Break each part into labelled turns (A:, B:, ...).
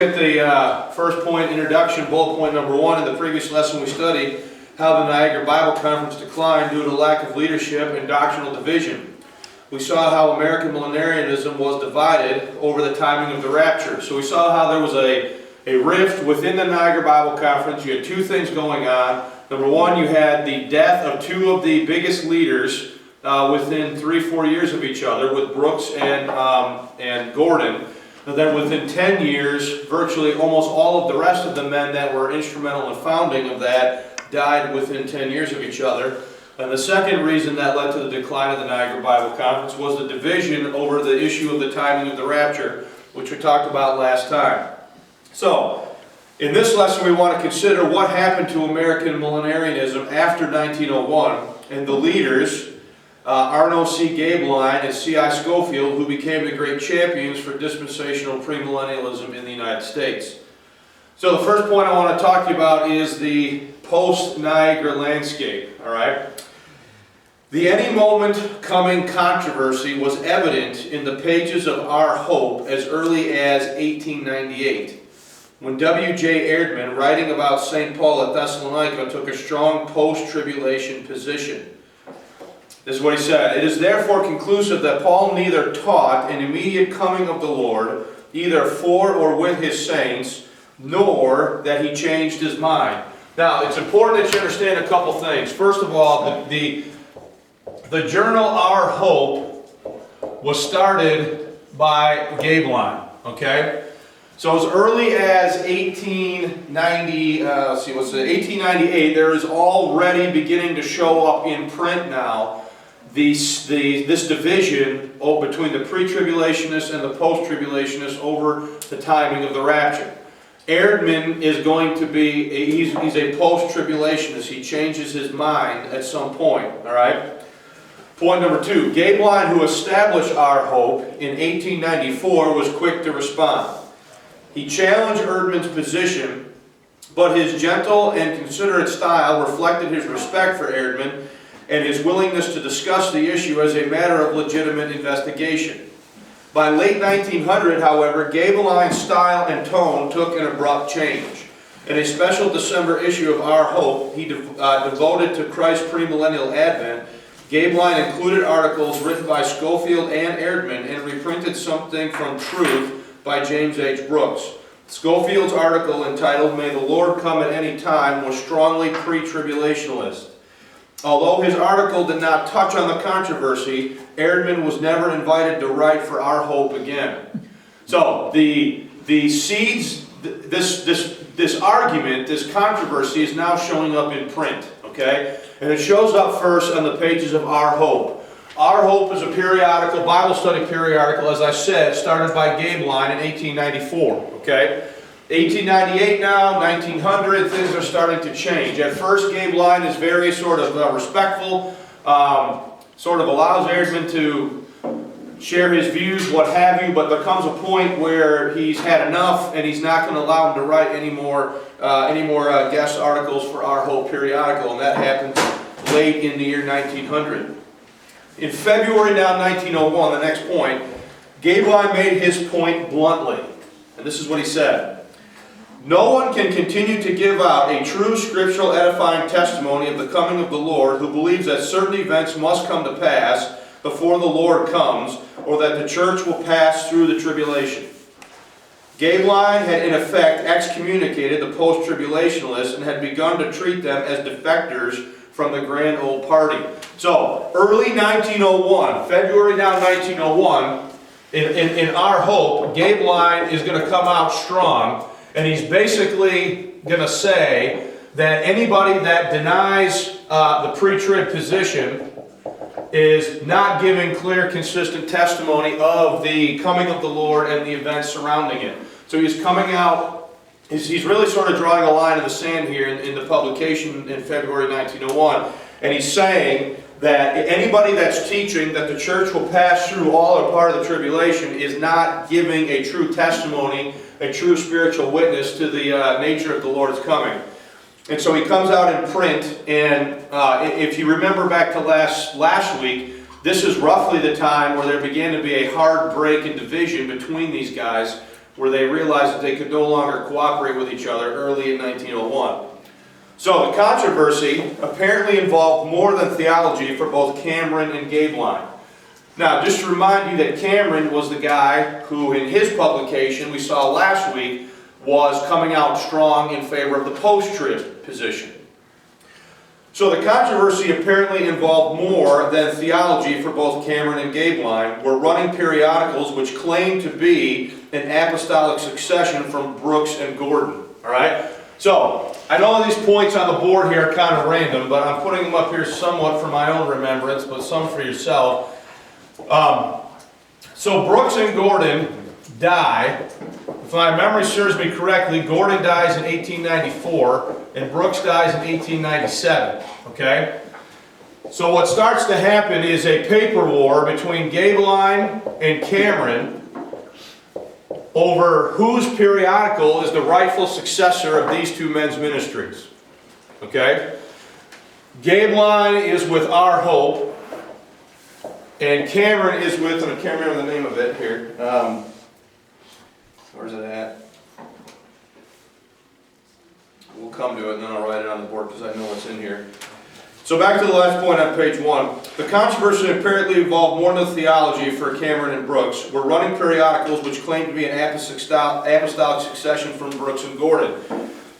A: At the first point, introduction, bullet point number 1, in the previous lesson we studied how the Niagara Bible Conference declined due to lack of leadership and doctrinal division. We saw how American millenarianism was divided over the timing of the rapture. So we saw how there was a rift within the Niagara Bible Conference. You had two things going on. Number one, you had the death of two of the biggest leaders within 3-4 years of each other, with Brooks and Gordon. And then within 10 years, virtually almost all of the rest of the men that were instrumental in founding of that died within 10 years of each other. And the second reason that led to the decline of the Niagara Bible Conference was the division over the issue of the timing of the rapture, which we talked about last time. So, in this lesson we want to consider what happened to American millenarianism after 1901 and the leaders, Arno C. Gaebelein and C.I. Scofield, who became the great champions for dispensational premillennialism in the United States. So the first point I want to talk to you about is the post-Niagara landscape. All right? The any moment coming controversy was evident in the pages of Our Hope as early as 1898, when W.J. Erdman, writing about St. Paul at Thessalonica, took a strong post-tribulation position. This is what he said: "It is therefore conclusive that Paul neither taught an immediate coming of the Lord, either for or with his saints, nor that he changed his mind." Now, it's important that you understand a couple things. First of all, the journal Our Hope was started by Gaebelein, okay? So as early as 1898, there is already beginning to show up in print now this division between the pre-tribulationists and the post-tribulationists over the timing of the rapture. Erdman is going to be, he's a post-tribulationist. He changes his mind at some point, all right? Point number 2, Gaebelein, who established Our Hope in 1894, was quick to respond. He challenged Erdman's position, but his gentle and considerate style reflected his respect for Erdman and his willingness to discuss the issue as a matter of legitimate investigation. By late 1900, however, Gaebelein's style and tone took an abrupt change. In a special December issue of Our Hope, devoted to Christ's premillennial advent, Gaebelein included articles written by Scofield and Erdman and reprinted something from Truth by James H. Brooks. Scofield's article, entitled "May the Lord Come at Any Time," was strongly pre-tribulationalist. Although his article did not touch on the controversy, Erdman was never invited to write for Our Hope again. So the seeds, this argument, this controversy is now showing up in print, okay? And it shows up first on the pages of Our Hope. Our Hope is a periodical, Bible study periodical, as I said, started by Gaebelein in 1894, okay? 1898 now, 1900, things are starting to change. At first, Gaebelein is very sort of respectful, sort of allows Erdman to share his views, what have you, but there comes a point where he's had enough and he's not going to allow him to write any more guest articles for Our Hope periodical, and that happened late in the year 1900. In February now 1901, the next point, Gaebelein made his point bluntly, and this is what he said: "No one can continue to give out a true scriptural edifying testimony of the coming of the Lord who believes that certain events must come to pass before the Lord comes, or that the church will pass through the tribulation." Gaebelein had in effect excommunicated the post-tribulationists and had begun to treat them as defectors from the grand old party. So, early 1901, February now 1901, in Our Hope, Gaebelein is going to come out strong, and he's basically going to say that anybody that denies the pre-trib position is not giving clear, consistent testimony of the coming of the Lord and the events surrounding it. So he's coming out, he's really sort of drawing a line in the sand here in the publication in February 1901, and he's saying that anybody that's teaching that the church will pass through all or part of the tribulation is not giving a true testimony, a true spiritual witness to the nature of the Lord's coming. And so he comes out in print, and if you remember back to last week, this is roughly the time where there began to be a hard break and division between these guys, where they realized that they could no longer cooperate with each other early in 1901. So the controversy apparently involved more than theology for both Cameron and Gaebelein. Now, just to remind you that Cameron was the guy who, in his publication we saw last week, was coming out strong in favor of the post-trib position. So the controversy apparently involved more than theology for both Cameron and Gaebelein, were running periodicals which claimed to be an apostolic succession from Brooks and Gordon. All right? So, I know these points on the board here are kind of random, but I'm putting them up here somewhat for my own remembrance, but some for yourself. So Brooks and Gordon die. If my memory serves me correctly, Gordon dies in 1894 and Brooks dies in 1897. Okay? So what starts to happen is a paper war between Gaebelein and Cameron over whose periodical is the rightful successor of these two men's ministries. Okay? Gaebelein is with Our Hope, and Cameron is with, and I can't remember the name of it here. Where's it at? We'll come to it and then I'll write it on the board because I know what's in here. So back to the last point on page 1. The controversy apparently involved more than theology for Cameron and Brooks. We're running periodicals which claim to be an apostolic succession from Brooks and Gordon.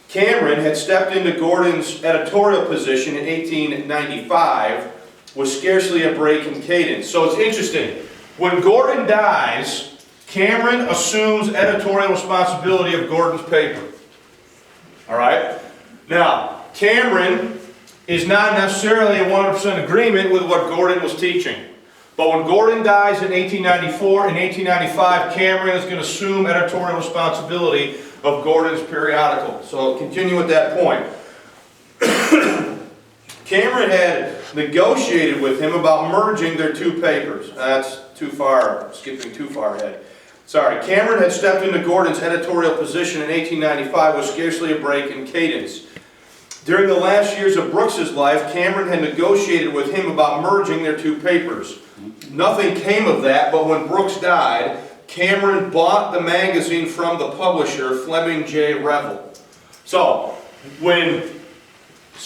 A: Cameron had stepped into Gordon's editorial position in 1895 with scarcely a break in cadence. So it's interesting. When Gordon dies, Cameron assumes editorial responsibility of Gordon's paper. All right? Now, Cameron is not necessarily in 100% agreement with what Gordon was teaching. But when Gordon dies in 1894 and 1895, Cameron is going to assume editorial responsibility of Gordon's periodical. So I'll continue with that point. Cameron had negotiated with him about merging their two papers. That's too far, skipping too far ahead. Sorry, Cameron had stepped into Gordon's editorial position in 1895 with scarcely a break in cadence. During the last years of Brooks's life, Cameron had negotiated with him about merging their two papers. Nothing came of that, but when Brooks died, Cameron bought the magazine from the publisher, Fleming J. Revel. So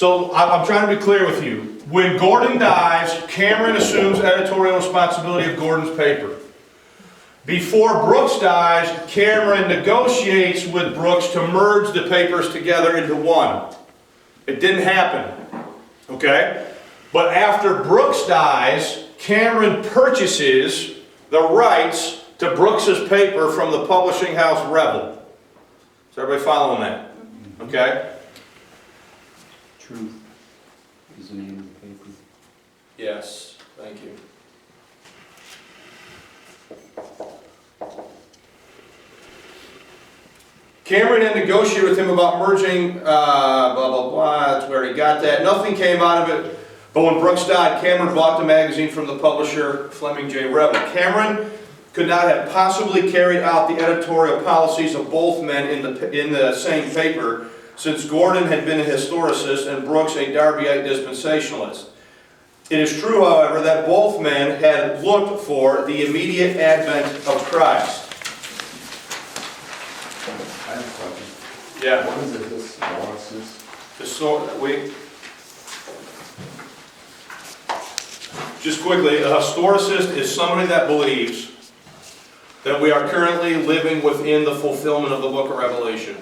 A: I'm trying to be clear with you. When Gordon dies, Cameron assumes editorial responsibility of Gordon's paper. Before Brooks dies, Cameron negotiates with Brooks to merge the papers together into one. It didn't happen, okay? But after Brooks dies, Cameron purchases the rights to Brooks's paper from the publishing house Revel. Is everybody following that? Okay?
B: Truth is the name of the paper.
A: Yes, thank you. Cameron had negotiated with him about merging, blah, blah, blah, that's where he got that. Nothing came out of it, but when Brooks died, Cameron bought the magazine from the publisher, Fleming J. Revel. Cameron could not have possibly carried out the editorial policies of both men in the same paper, since Gordon had been a historicist and Brooks a Darbyite dispensationalist. It is true, however, that both men had looked for the immediate advent of Christ.
B: I have a question.
A: Yeah.
B: What is it, this analysis?
A: Just quickly, a historicist is somebody that believes that we are currently living within the fulfillment of the book of Revelation.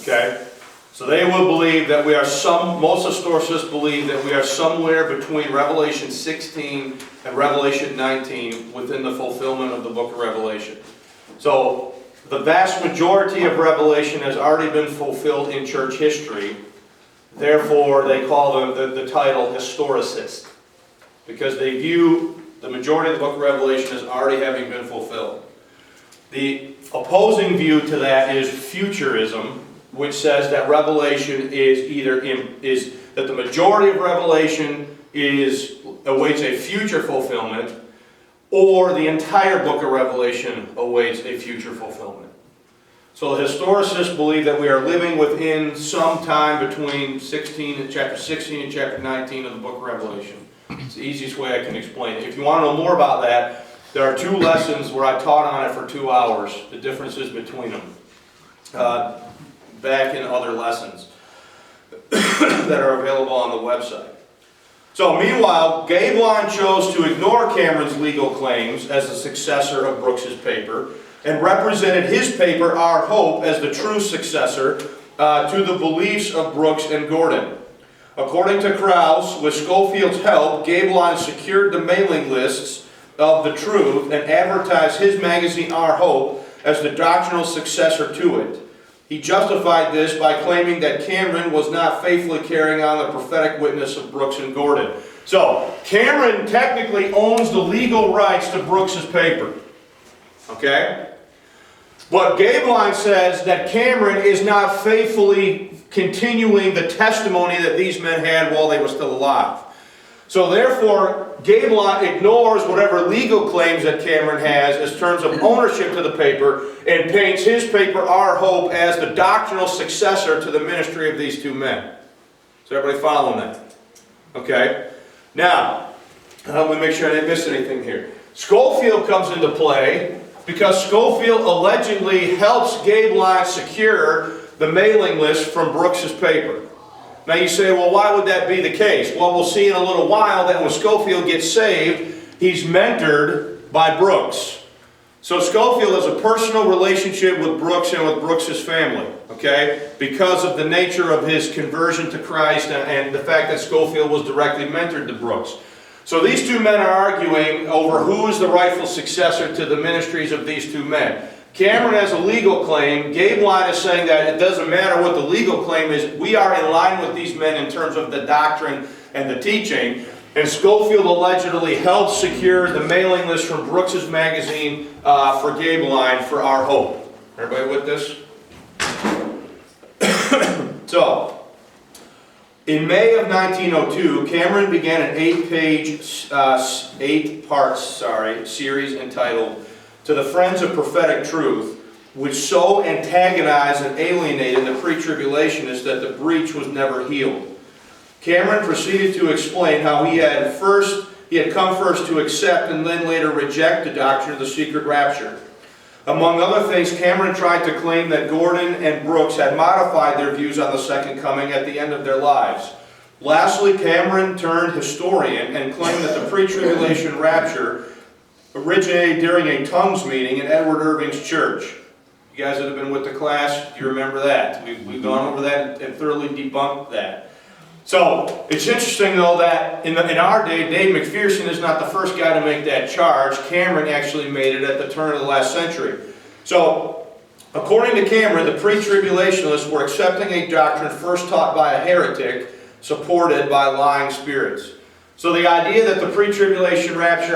A: Okay? So they will believe that we are most historicists believe that we are somewhere between Revelation 16 and Revelation 19 within the fulfillment of the book of Revelation. So the vast majority of Revelation has already been fulfilled in church history. Therefore, they call the title historicist, because they view the majority of the book of Revelation as already having been fulfilled. The opposing view to that is futurism, which says that Revelation is that the majority of Revelation awaits a future fulfillment, or the entire book of Revelation awaits a future fulfillment. So the historicists believe that we are living within some time between chapter 16 and chapter 19 of the book of Revelation. It's the easiest way I can explain it. If you want to know more about that, There are 2 lessons where I taught on it for 2 hours, the differences between them, back in other lessons that are available on the website. So meanwhile, Gaebelein chose to ignore Cameron's legal claims as the successor of Brooks's paper and represented his paper, Our Hope, as the true successor to the beliefs of Brooks and Gordon. According to Krause, with Scofield's help, Gaebelein secured the mailing lists of the Truth and advertised his magazine, Our Hope, as the doctrinal successor to it. He justified this by claiming that Cameron was not faithfully carrying on the prophetic witness of Brooks and Gordon. So, Cameron technically owns the legal rights to Brooks's paper. Okay? But Gaebelein says that Cameron is not faithfully continuing the testimony that these men had while they were still alive. So therefore, Gaebelein ignores whatever legal claims that Cameron has as terms of ownership to the paper and paints his paper, Our Hope, as the doctrinal successor to the ministry of these 2 men. Is everybody following that? Okay. Now, let me make sure I didn't miss anything here. Scofield comes into play because Scofield allegedly helps Gaebelein secure the mailing list from Brooks's paper. Now you say, well, why would that be the case? Well, we'll see in a little while that when Scofield gets saved, he's mentored by Brooks. So Scofield has a personal relationship with Brooks and with Brooks's family, okay? Because of the nature of his conversion to Christ and the fact that Scofield was directly mentored to Brooks. So these 2 men are arguing over who is the rightful successor to the ministries of these 2 men. Cameron has a legal claim. Gaebelein is saying that it doesn't matter what the legal claim is. We are in line with these men in terms of the doctrine and the teaching. And Scofield allegedly helped secure the mailing list from Brooks's magazine for Gaebelein for Our Hope. Everybody with this? So, in May of 1902, Cameron began an 8-part series entitled To the Friends of Prophetic Truth, which so antagonized and alienated the pre-tribulationists that the breach was never healed. Cameron proceeded to explain how he had come first to accept and then later reject the doctrine of the secret rapture. Among other things, Cameron tried to claim that Gordon and Brooks had modified their views on the second coming at the end of their lives. Lastly, Cameron turned historian and claimed that the pre-tribulation rapture originated during a tongues meeting in Edward Irving's church. You guys that have been with the class, do you remember that? We've gone over that and thoroughly debunked that. So, it's interesting though that in our day, Dave McPherson is not the first guy to make that charge. Cameron actually made it at the turn of the last century. So, according to Cameron, the pre-tribulationists were accepting a doctrine first taught by a heretic, supported by lying spirits. So the idea that the pre-tribulation rapture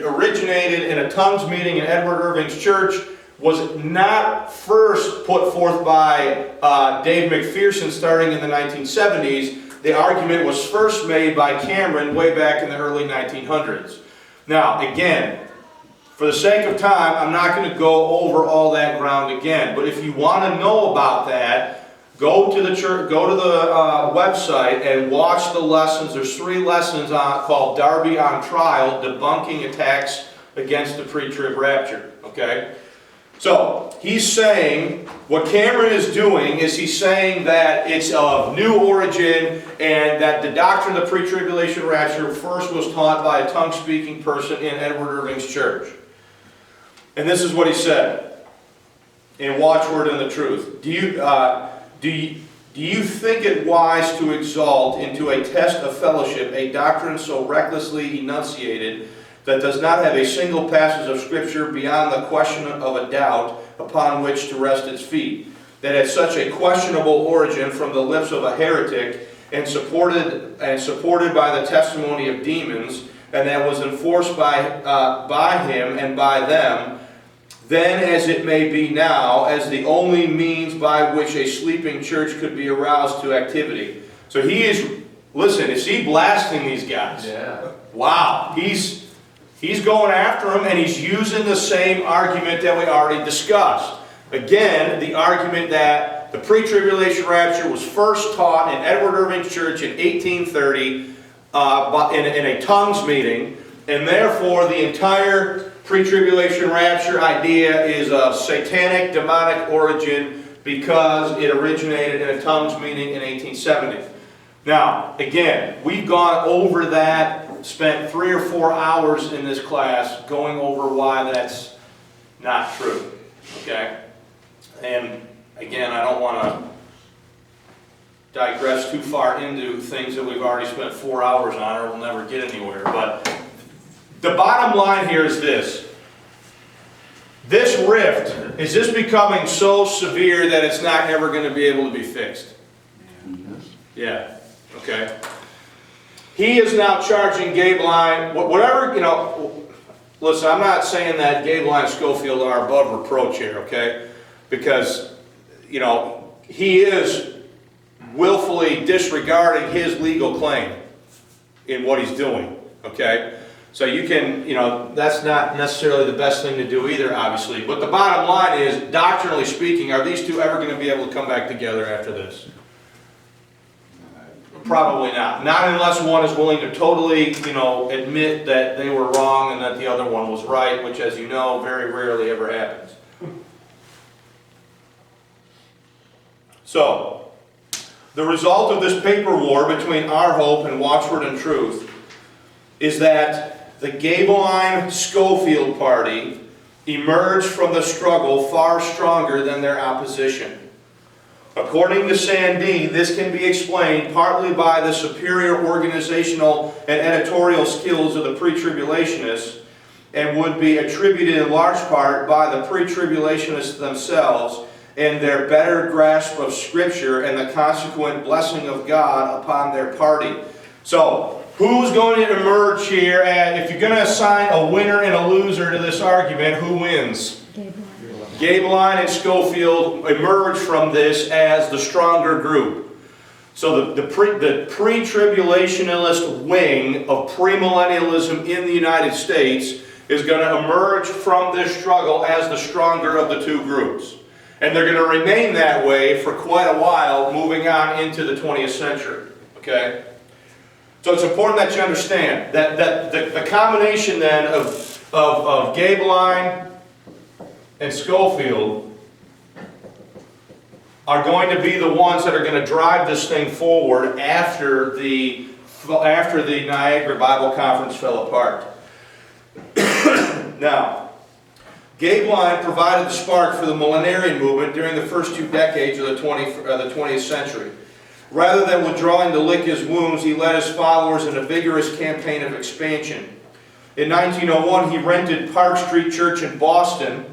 A: originated in a tongues meeting in Edward Irving's church was not first put forth by Dave McPherson starting in the 1970s. The argument was first made by Cameron way back in the early 1900s. Now, again, for the sake of time, I'm not going to go over all that ground again. But if you want to know about that, go to the church, go to the website and watch the lessons. There's 3 lessons called Darby on Trial, debunking attacks against the pre-trib rapture. Okay? So, he's saying, what Cameron is doing is he's saying that it's of new origin and that the doctrine of the pre-tribulation rapture first was taught by a tongue-speaking person in Edward Irving's church. And this is what he said in Watchword and the Truth. Do you think it wise to exalt into a test of fellowship a doctrine so recklessly enunciated that does not have a single passage of Scripture beyond the question of a doubt upon which to rest its feet, that had such a questionable origin from the lips of a heretic and supported by the testimony of demons, and that was enforced by him and by them, then as it may be now, as the only means by which a sleeping church could be aroused to activity. So he is, listen, is he blasting these guys?
C: Yeah.
A: Wow, he's going after them, and he's using the same argument that we already discussed. Again, the argument that the pre-tribulation rapture was first taught in Edward Irving's church in 1830 in a tongues meeting, and therefore the entire pre-tribulation rapture idea is of satanic, demonic origin because it originated in a tongues meeting in 1870. Now, again, we've gone over that, spent 3 or 4 hours in this class going over why that's not true, okay? And again, I don't want to digress too far into things that we've already spent 4 hours on or we'll never get anywhere. But the bottom line here is this. This rift, is this becoming so severe that it's not ever going to be able to be fixed? Yeah. Okay. He is now charging Gaebelein, whatever, you know, listen, I'm not saying that Gaebelein and Scofield are above reproach here, okay? Because, you know, he is willfully disregarding his legal claim in what he's doing, okay? So you can, you know, that's not necessarily the best thing to do either, obviously. But the bottom line is, doctrinally speaking, are these two ever going to be able to come back together after this? Probably not. Not unless one is willing to totally, you know, admit that they were wrong and that the other one was right, which, as you know, very rarely ever happens. So, the result of this paper war between Our Hope and Watchword and Truth is that the Gaebelein-Scofield party emerged from the struggle far stronger than their opposition. According to Sandine, this can be explained partly by the superior organizational and editorial skills of the pre-tribulationists and would be attributed in large part by the pre-tribulationists themselves and their better grasp of Scripture and the consequent blessing of God upon their party. So, who's going to emerge here? And if you're going to assign a winner and a loser to this argument, who wins? Gaebelein and Scofield emerge from this as the stronger group. So the pre-tribulationist wing of premillennialism in the United States is going to emerge from this struggle as the stronger of the two groups. And they're going to remain that way for quite a while, moving on into the 20th century. Okay? So it's important that you understand that the combination then of Gaebelein and Scofield are going to be the ones that are going to drive this thing forward after the Niagara Bible Conference fell apart. Now, Gaebelein provided the spark for the millenarian movement during the first 2 decades of the 20th century. Rather than withdrawing to lick his wounds, he led his followers in a vigorous campaign of expansion. In 1901, he rented Park Street Church in Boston.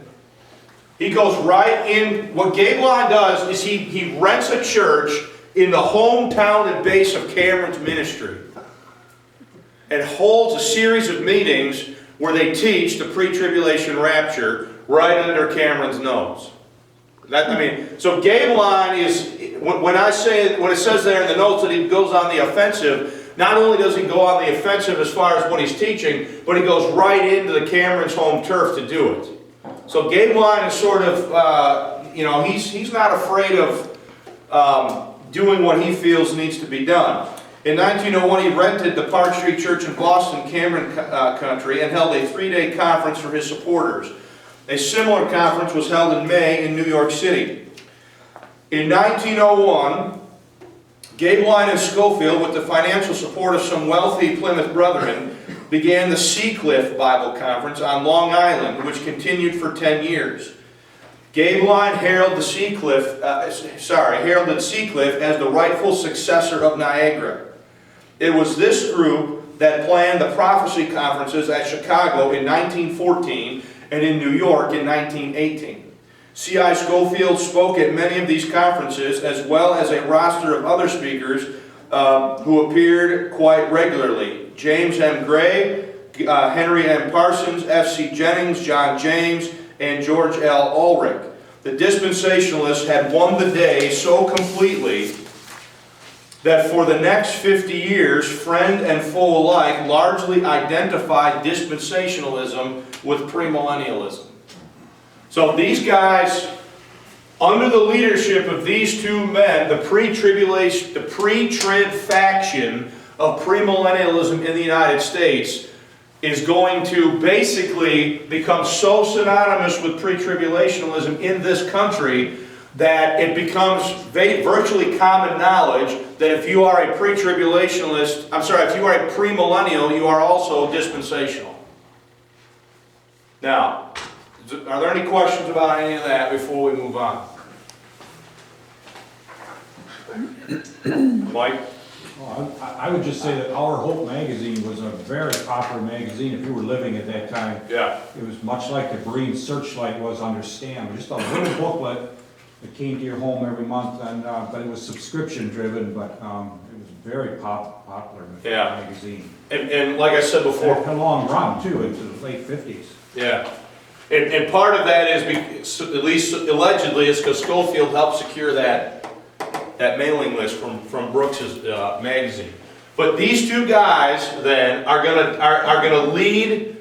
A: He goes right in. What Gaebelein does is he rents a church in the hometown and base of Cameron's ministry and holds a series of meetings where they teach the pre-tribulation rapture right under Cameron's nose. So Gaebelein is, when it says there in the notes that he goes on the offensive, not only does he go on the offensive as far as what he's teaching, but he goes right into the Cameron's home turf to do it. So Gaebelein is sort of, he's not afraid of doing what he feels needs to be done. In 1901, he rented the Park Street Church in Boston, Cameron country, and held a 3-day conference for his supporters. A similar conference was held in May in New York City. In 1901, Gaebelein and Scofield, with the financial support of some wealthy Plymouth brethren, began the Seacliff Bible Conference on Long Island, which continued for 10 years. Gaebelein heralded Seacliff as the rightful successor of Niagara. It was this group that planned the prophecy conferences at Chicago in 1914 and in New York in 1918. C.I. Scofield spoke at many of these conferences, as well as a roster of other speakers who appeared quite regularly. James M. Gray, Henry M. Parsons, F.C. Jennings, John James, and George L. Ulrich. The dispensationalists had won the day so completely that for the next 50 years, friend and foe alike largely identified dispensationalism with premillennialism. So these guys, under the leadership of these two men, the pre-trib faction of premillennialism in the United States is going to basically become so synonymous with pre-tribulationism in this country that it becomes virtually common knowledge that if you are a pre-tribulationist, if you are a premillennial, you are also dispensational. Now, are there any questions about any of that before we move on? Mike?
C: Well, I would just say that Our Hope magazine was a very popular magazine if you were living at that time.
A: Yeah.
C: It was much like the Green Searchlight was under Stam, just a little booklet that came to your home every month, and but it was subscription driven, but it was very popular magazine.
A: And like I said before,
C: It had a long run too, into the late 50s.
A: yeah. And part of that is, at least allegedly, is because Scofield helped secure that mailing list from Brooks's magazine. But these two guys then are gonna lead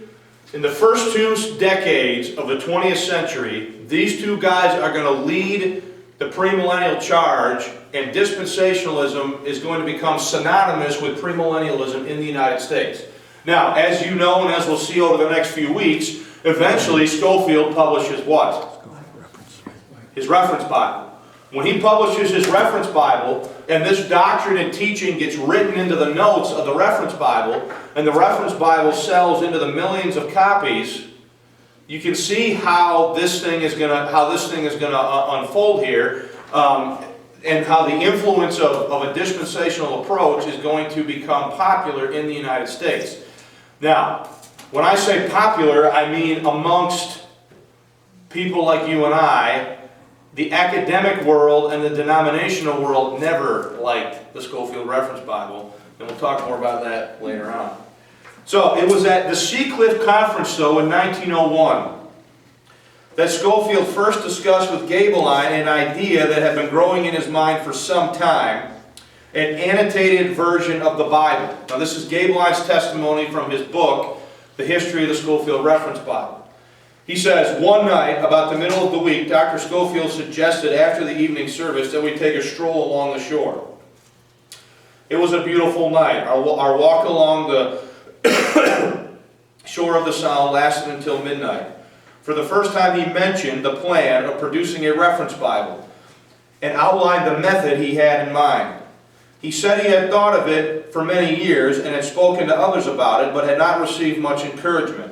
A: in the first 2 decades of the 20th century. These two guys are going to lead the premillennial charge, and dispensationalism is going to become synonymous with premillennialism in the United States. Now, as you know, and as we'll see over the next few weeks, eventually Scofield publishes what? His reference Bible. When he publishes his reference Bible, and this doctrine and teaching gets written into the notes of the reference Bible, and the reference Bible sells into the millions of copies, you can see how this thing is gonna unfold here, and how the influence of a dispensational approach is going to become popular in the United States. Now, when I say popular, I mean amongst people like you and I. The academic world and the denominational world never liked the Scofield Reference Bible, and we'll talk more about that later on. So, it was at the Seacliff Conference, though, in 1901, that Scofield first discussed with Gaebelein an idea that had been growing in his mind for some time, an annotated version of the Bible. Now, this is Gaebelein's testimony from his book, The History of the Scofield Reference Bible. He says, one night, about the middle of the week, Dr. Scofield suggested after the evening service that we take a stroll along the shore. It was a beautiful night. Our walk along the shore of the Sound lasted until midnight. For the first time he mentioned the plan of producing a reference Bible and outlined the method he had in mind. He said he had thought of it for many years and had spoken to others about it, but had not received much encouragement.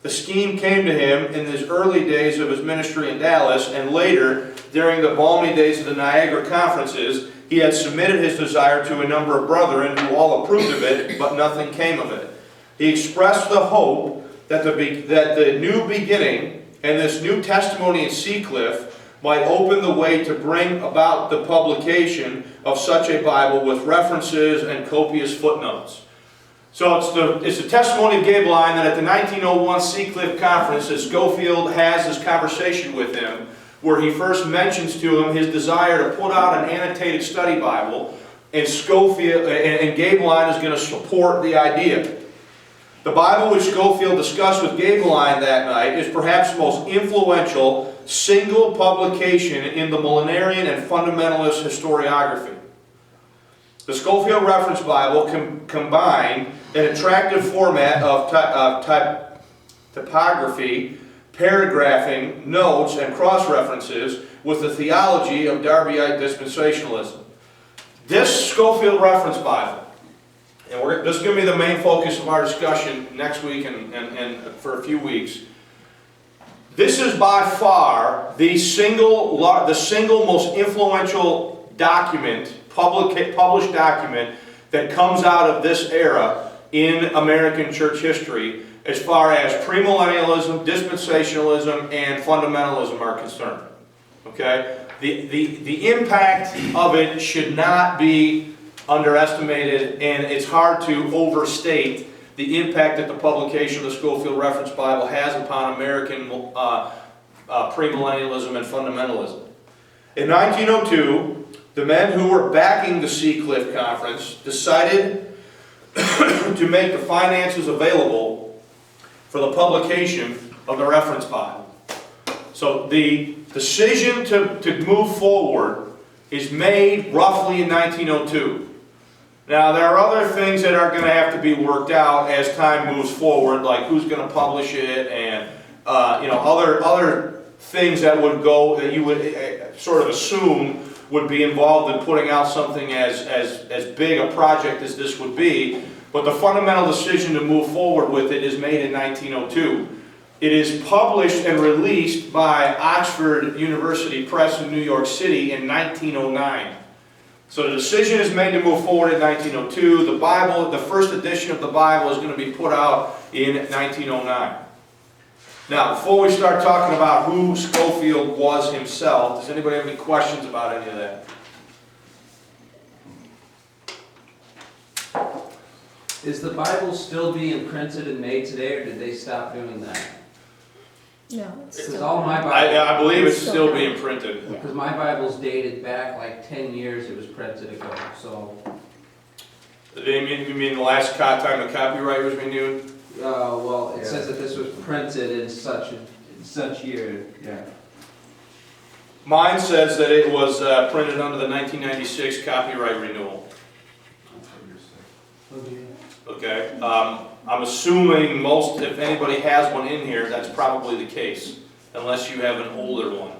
A: The scheme came to him in his early days of his ministry in Dallas, and later, during the balmy days of the Niagara conferences, he had submitted his desire to a number of brethren who all approved of it, but nothing came of it. He expressed the hope that the new beginning and this new testimony in Seacliff might open the way to bring about the publication of such a Bible with references and copious footnotes. So it's the testimony of Gaebelein that at the 1901 Seacliff Conference, that Scofield has this conversation with him, where he first mentions to him his desire to put out an annotated study Bible, and Gaebelein is going to support the idea. The Bible which Scofield discussed with Gaebelein that night is perhaps the most influential single publication in the millenarian and fundamentalist historiography. The Scofield Reference Bible combined an attractive format of typography, paragraphing, notes, and cross-references with the theology of Darbyite dispensationalism. This Scofield Reference Bible, and this is going to be the main focus of our discussion next week and for a few weeks. This is by far the single most influential document, published document, that comes out of this era in American church history as far as premillennialism, dispensationalism, and fundamentalism are concerned. Okay? The impact of it should not be underestimated, and it's hard to overstate the impact that the publication of the Scofield Reference Bible has upon American premillennialism and fundamentalism. In 1902, the men who were backing the Seacliff Conference decided to make the finances available for the publication of the Reference Bible. So the decision to move forward is made roughly in 1902. Now, there are other things that are going to have to be worked out as time moves forward, like who's going to publish it, and other things that would go that you would sort of assume would be involved in putting out something as big a project as this would be. But the fundamental decision to move forward with it is made in 1902. It is published and released by Oxford University Press in New York City in 1909. So the decision is made to move forward in 1902. The Bible, the first edition of the Bible, is going to be put out in 1909. Now, before we start talking about who Scofield was himself, does anybody have any questions about any of that?
D: Is the Bible still being printed and made today, or did they stop doing that?
E: No, it's
D: Because
E: still.
D: all my Bible,
A: I believe it's
E: Still
A: still
E: not.
A: being printed.
D: because my Bible's dated back like 10 years it was printed ago, so,
A: You mean the last time the copyright was renewed?
D: well, it
B: Yeah.
D: says that this was printed in such year, yeah.
A: Mine says that it was printed under the 1996 copyright renewal. Okay, I'm assuming most, if anybody has one in here, that's probably the case, unless you have an older one.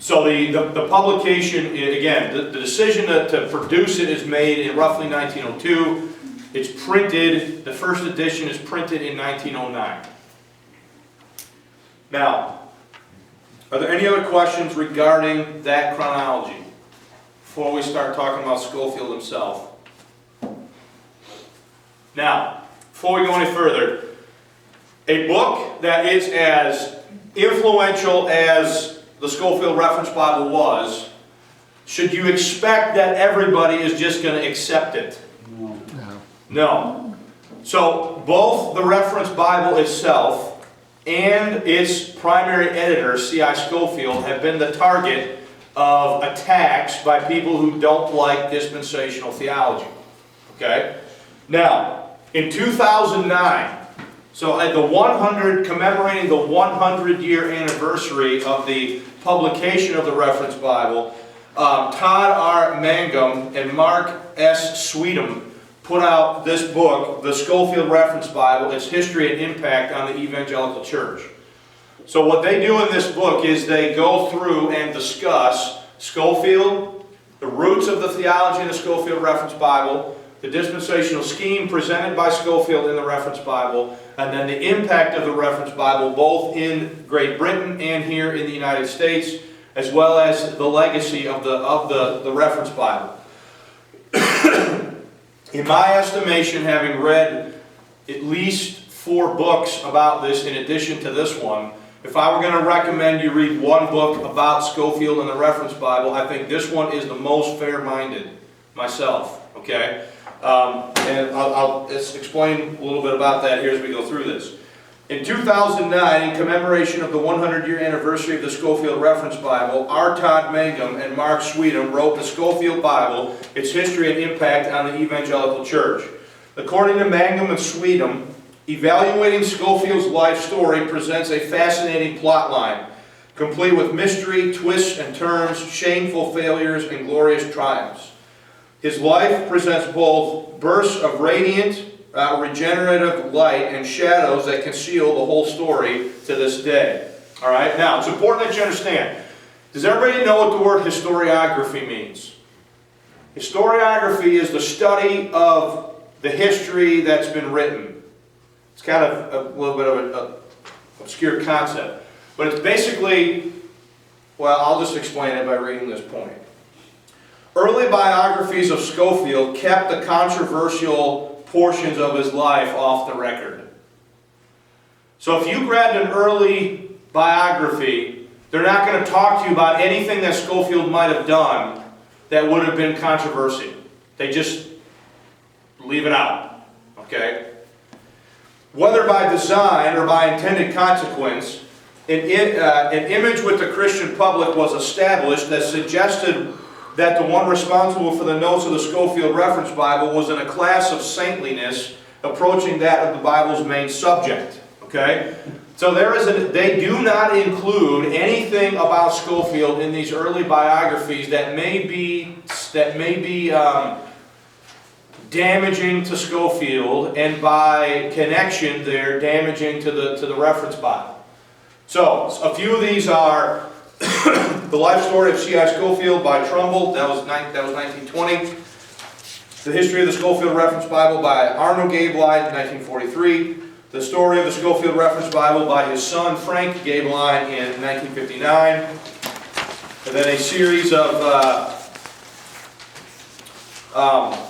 A: So the publication, again, the decision to produce it is made in roughly 1902. It's printed, the first edition is printed in 1909. Now, are there any other questions regarding that chronology before we start talking about Scofield himself? Now, before we go any further, a book that is as influential as the Scofield Reference Bible was, should you expect that everybody is just going to accept it?
B: No.
A: No. So, both the Reference Bible itself and its primary editor, C.I. Scofield, have been the target of attacks by people who don't like dispensational theology. Okay? Now, in 2009, so at commemorating the 100-year anniversary of the publication of the Reference Bible, Todd R. Mangum and Mark S. Sweetum put out this book, the Scofield Reference Bible, Its History and Impact on the Evangelical Church. So what they do in this book is they go through and discuss Scofield, the roots of the theology in the Scofield Reference Bible, the dispensational scheme presented by Scofield in the Reference Bible, and then the impact of the Reference Bible both in Great Britain and here in the United States, as well as the legacy of the Reference Bible. In my estimation, having read at least 4 books about this in addition to this one, if I were going to recommend you read one book about Scofield and the Reference Bible, I think this one is the most fair-minded myself, okay? And I'll just explain a little bit about that here as we go through this. In 2009, in commemoration of the 100-year anniversary of the Scofield Reference Bible, R. Todd Mangum and Mark Sweetum wrote the Scofield Bible, Its History and Impact on the Evangelical Church. According to Mangum and Sweetum, evaluating Scofield's life story presents a fascinating plot line, complete with mystery, twists and turns, shameful failures, and glorious triumphs. His life presents both bursts of radiant, regenerative light and shadows that conceal the whole story to this day. All right, now it's important that you understand. Does everybody know what the word historiography means? Historiography is the study of the history that's been written. It's kind of a little bit of an obscure concept, but it's basically, well, I'll just explain it by reading this point. Early biographies of Scofield kept the controversial portions of his life off the record. So if you grabbed an early biography, they're not going to talk to you about anything that Scofield might have done that would have been controversy. They just leave it out. Okay? Whether by design or by intended consequence, an image with the Christian public was established that suggested that the one responsible for the notes of the Scofield Reference Bible was in a class of saintliness approaching that of the Bible's main subject. Okay? It's So they do not include anything about Scofield in these early biographies that may be damaging to Scofield, and by connection, they're damaging to the reference Bible. So a few of these are The Life Story of C.I. Scofield by Trumbull, that was 1920. The History of the Scofield Reference Bible by Arno Gaebelein, 1943. The Story of the Scofield Reference Bible by his son Frank Gaebelein in 1959. And then a series of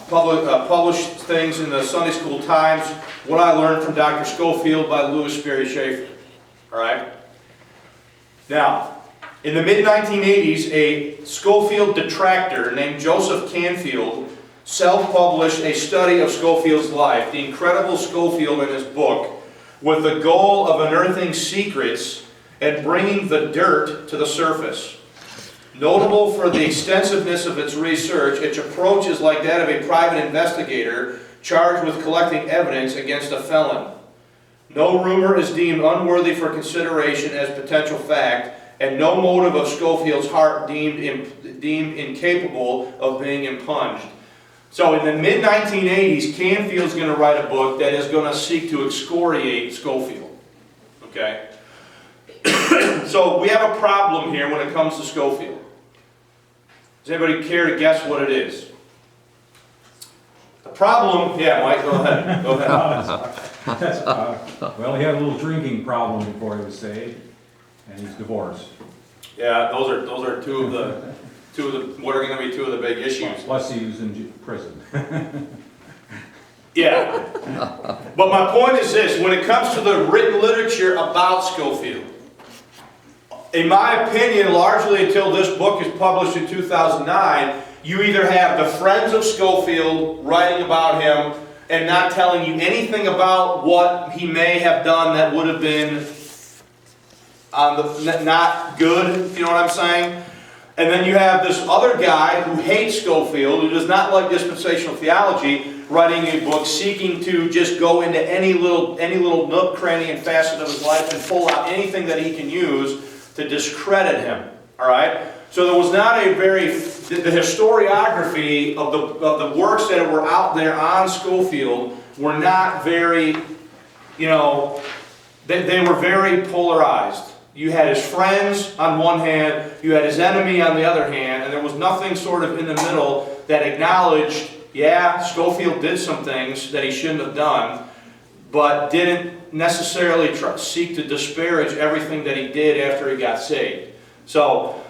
A: published things in the Sunday School Times. What I Learned from Dr. Scofield by Louis Sperry Schaefer. All right. Now, in the mid-1980s, a Scofield detractor named Joseph Canfield self-published a study of Scofield's life, The Incredible Scofield, in his book, with the goal of unearthing secrets and bringing the dirt to the surface. Notable for the extensiveness of its research, its approach is like that of a private investigator charged with collecting evidence against a felon. No rumor is deemed unworthy for consideration as potential fact, and no motive of Scofield's heart deemed incapable of being impunged. So in the mid-1980s, Canfield's going to write a book that is going to seek to excoriate Scofield. Okay? So we have a problem here when it comes to Scofield. Does anybody care to guess what it is? The problem, yeah, Mike, go ahead. Go ahead.
C: Well, he had a little drinking problem before he was saved, and he's divorced.
A: Yeah, those are two of the what are going to be two of the big issues.
C: Plus he was in prison.
A: Yeah. But my point is this, when it comes to the written literature about Scofield, in my opinion, largely until this book is published in 2009, you either have the friends of Scofield writing about him and not telling you anything about what he may have done that would have been not good, if you know what I'm saying? And then you have this other guy who hates Scofield, who does not like dispensational theology, writing a book seeking to just go into any little nook, cranny, and facet of his life and pull out anything that he can use to discredit him. All right? So there was not a very... The historiography of the works that were out there on Scofield were not very, they were very polarized. You had his friends on one hand, you had his enemy on the other hand, and there was nothing sort of in the middle that acknowledged, yeah, Scofield did some things that he shouldn't have done, but didn't necessarily seek to disparage everything that he did after he got saved. So,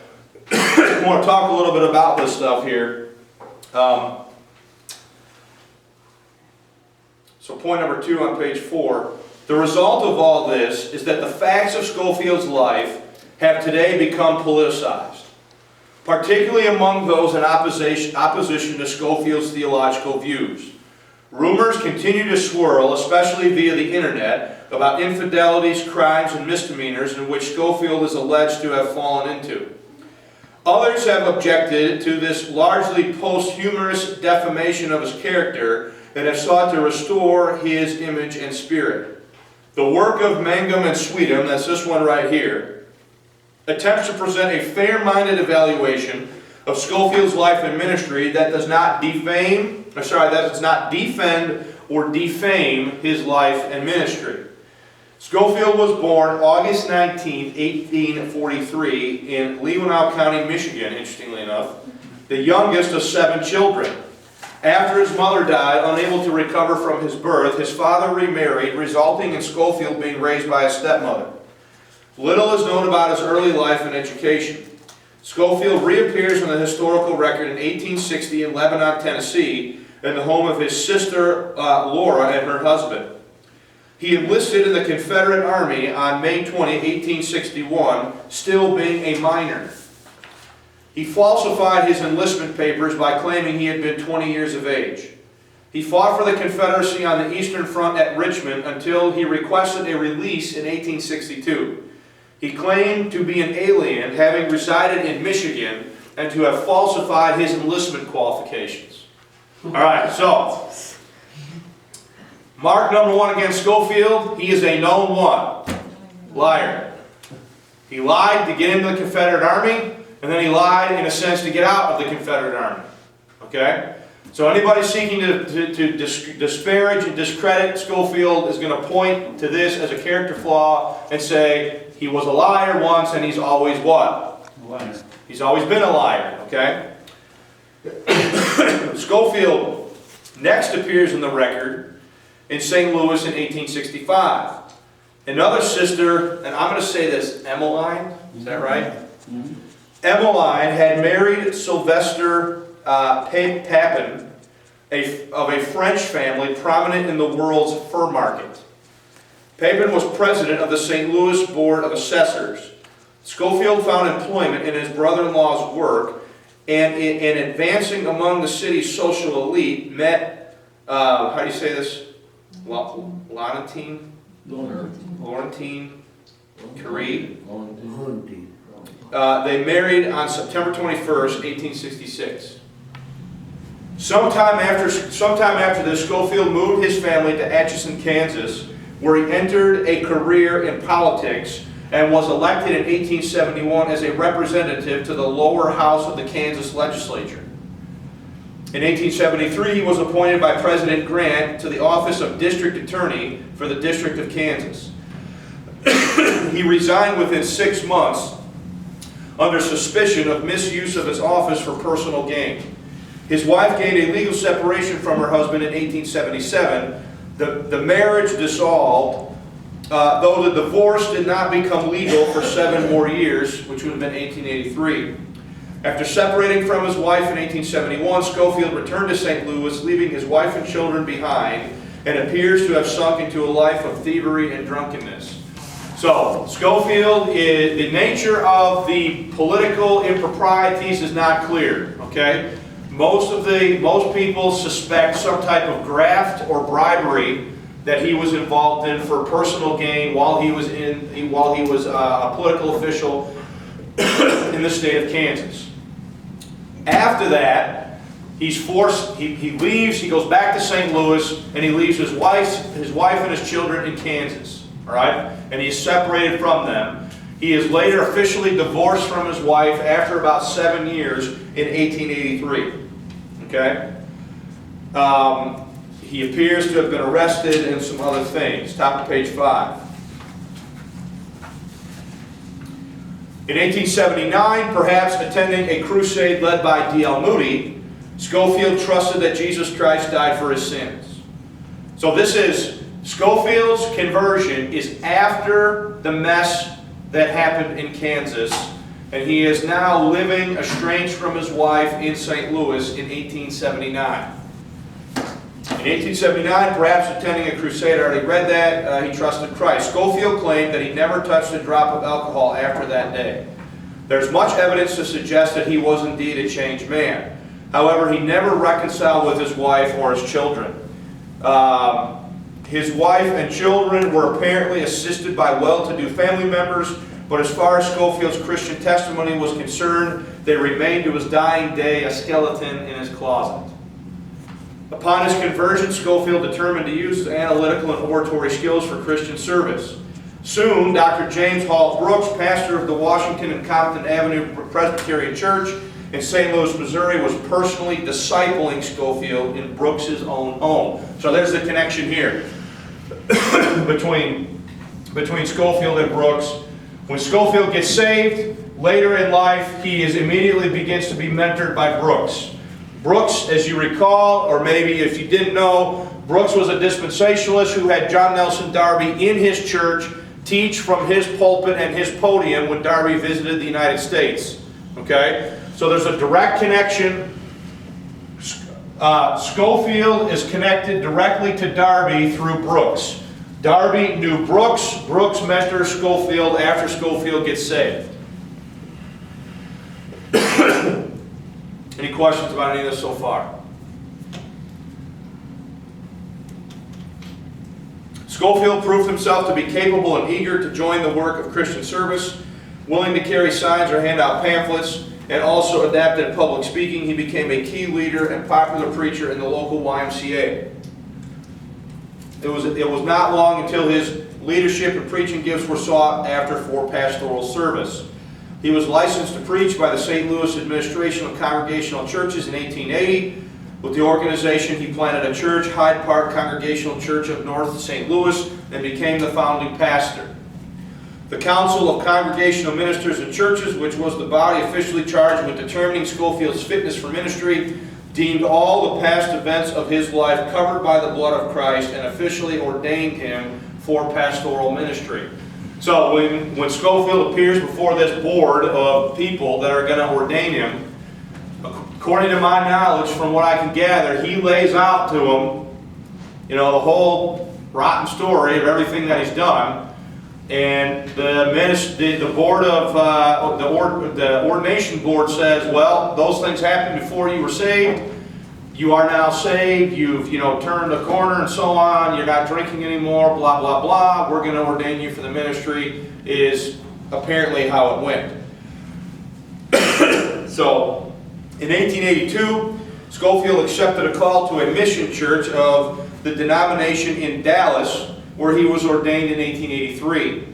A: I want to talk a little bit about this stuff here. So point number 2 on page 4. The result of all this is that the facts of Scofield's life have today become politicized, particularly among those in opposition to Scofield's theological views. Rumors continue to swirl, especially via the internet, about infidelities, crimes, and misdemeanors in which Scofield is alleged to have fallen into. Others have objected to this largely posthumous defamation of his character and have sought to restore his image and spirit. The work of Mangum and Sweetum, that's this one right here, attempts to present a fair-minded evaluation of Scofield's life and ministry that does not defend or defame his life and ministry. Scofield was born August 19, 1843 in Leewenau County, Michigan, interestingly enough, the youngest of 7 children. After his mother died, unable to recover from his birth, his father remarried, resulting in Scofield being raised by a stepmother. Little is known about his early life and education. Scofield reappears in the historical record in 1860 in Lebanon, Tennessee, in the home of his sister Laura and her husband. He enlisted in the Confederate Army on May 20, 1861, still being a minor. He falsified his enlistment papers by claiming he had been 20 years of age. He fought for the Confederacy on the Eastern Front at Richmond until he requested a release in 1862. He claimed to be an alien, having resided in Michigan, and to have falsified his enlistment qualifications. All right, so, mark number 1 against Scofield, he is a known one. Liar. He lied to get into the Confederate Army, and then he lied, in a sense, to get out of the Confederate Army. Okay? So anybody seeking to disparage and discredit Scofield is going to point to this as a character flaw and say he was a liar once and he's always what?
B: A liar.
A: He's always been a liar. Okay? Scofield next appears in the record in St. Louis in 1865. Another sister, and I'm going to say this, Gaebelein, is that right?
B: Mhm.
A: Gaebelein had married Sylvester Papin, of a French family prominent in the world's fur market. Papin was president of the St. Louis Board of Assessors. Scofield found employment in his brother-in-law's work, and in advancing among the city's social elite, met, how do you say this? Laurentine Curie. They married on September 21st, 1866. Sometime after this, Scofield moved his family to Atchison, Kansas, where he entered a career in politics and was elected in 1871 as a representative to the lower house of the Kansas legislature. In 1873, he was appointed by President Grant to the office of District Attorney for the District of Kansas. He resigned within 6 months under suspicion of misuse of his office for personal gain. His wife gained a legal separation from her husband in 1877. The marriage dissolved, though the divorce did not become legal for 7 more years, which would have been 1883. After separating from his wife in 1871, Scofield returned to St. Louis, leaving his wife and children behind, and appears to have sunk into a life of thievery and drunkenness. So, Scofield, the nature of the political improprieties is not clear, okay? Most people suspect some type of graft or bribery that he was involved in for personal gain while he was a political official in the state of Kansas. After that, he leaves, he goes back to St. Louis, and he leaves his wife and his children in Kansas, all right? And he's separated from them. He is later officially divorced from his wife after about 7 years in 1883, okay? He appears to have been arrested and some other things. Top of page 5. In 1879, perhaps attending a crusade led by D.L. Moody, Scofield trusted that Jesus Christ died for his sins. So this is, Scofield's conversion is after the mess that happened in Kansas, and he is now living estranged from his wife in St. Louis in 1879. In 1879, perhaps attending a crusade, I already read that, he trusted Christ. Scofield claimed that he never touched a drop of alcohol after that day. There's much evidence to suggest that he was indeed a changed man. However, he never reconciled with his wife or his children. His wife and children were apparently assisted by well-to-do family members, but as far as Scofield's Christian testimony was concerned, they remained to his dying day a skeleton in his closet. Upon his conversion, Scofield determined to use his analytical and oratory skills for Christian service. Soon, Dr. James Hall Brooks, pastor of the Washington and Compton Avenue Presbyterian Church in St. Louis, Missouri, was personally discipling Scofield in Brooks' own home. So there's the connection here between Scofield and Brooks. When Scofield gets saved, later in life, he immediately begins to be mentored by Brooks. Brooks, as you recall, or maybe if you didn't know, Brooks was a dispensationalist who had John Nelson Darby in his church teach from his pulpit and his podium when Darby visited the United States. Okay? So there's a direct connection. Scofield is connected directly to Darby through Brooks. Darby knew Brooks. Brooks mentors Scofield after Scofield gets saved. Any questions about any of this so far? Scofield proved himself to be capable and eager to join the work of Christian service, willing to carry signs or hand out pamphlets, and also adapted at public speaking. He became a key leader and popular preacher in the local YMCA. It was not long until his leadership and preaching gifts were sought after for pastoral service. He was licensed to preach by the St. Louis Administration of Congregational Churches in 1880. With the organization, he planted a church, Hyde Park Congregational Church of North St. Louis, and became the founding pastor. The Council of Congregational Ministers and Churches, which was the body officially charged with determining Scofield's fitness for ministry, deemed all the past events of his life covered by the blood of Christ and officially ordained him for pastoral ministry. So when Scofield appears before this board of people that are going to ordain him, according to my knowledge, from what I can gather, he lays out to them, the whole rotten story of everything that he's done. And the board of the ordination board says, well, those things happened before you were saved. You are now saved. You've turned a corner and so on. You're not drinking anymore. Blah blah blah. We're going to ordain you for the ministry. Is apparently how it went. So, in 1882, Scofield accepted a call to a mission church of the denomination in Dallas, where he was ordained in 1883.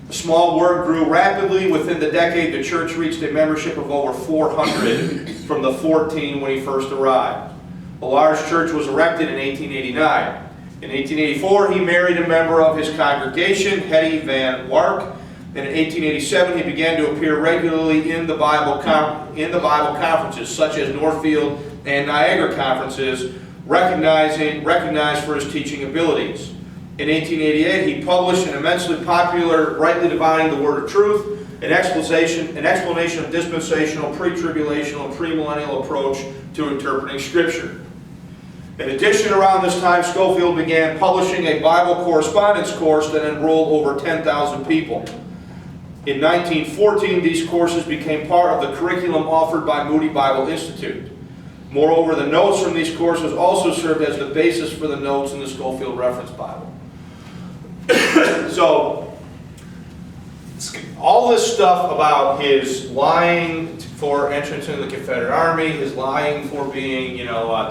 A: The small work grew rapidly. Within the decade, the church reached a membership of over 400 from the 14 when he first arrived. A large church was erected in 1889. In 1884, he married a member of his congregation, Hetty Van Wark. And in 1887, he began to appear regularly in the Bible conferences, such as Northfield and Niagara conferences, recognized for his teaching abilities. In 1888, he published an immensely popular, Rightly Dividing the Word of Truth, an explanation of dispensational, pre-tribulational, and premillennial approach to interpreting Scripture. In addition, around this time, Scofield began publishing a Bible correspondence course that enrolled over 10,000 people. In 1914, these courses became part of the curriculum offered by Moody Bible Institute. Moreover, the notes from these courses also served as the basis for the notes in the Scofield Reference Bible. So, all this stuff about his lying for entrance into the Confederate Army, his lying for being,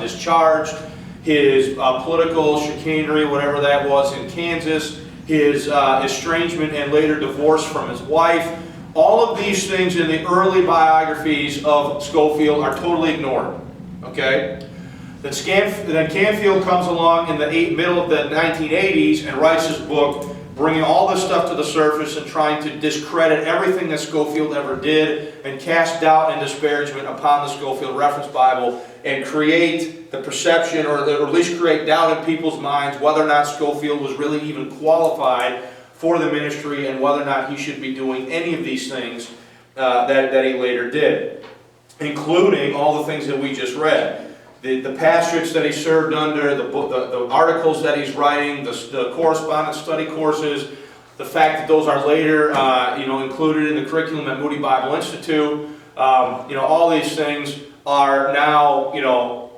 A: discharged, his political chicanery, whatever that was in Kansas, his estrangement and later divorce from his wife, all of these things in the early biographies of Scofield are totally ignored. Okay? Then Canfield comes along in the middle of the 1980s and writes his book, bringing all this stuff to the surface and trying to discredit everything that Scofield ever did and cast doubt and disparagement upon the Scofield Reference Bible and create the perception, or at least create doubt in people's minds whether or not Scofield was really even qualified for the ministry and whether or not he should be doing any of these things that he later did, including all the things that we just read. The pastorates that he served under, the articles that he's writing, the correspondence study courses, the fact that those are later included in the curriculum at Moody Bible Institute, all these things are now,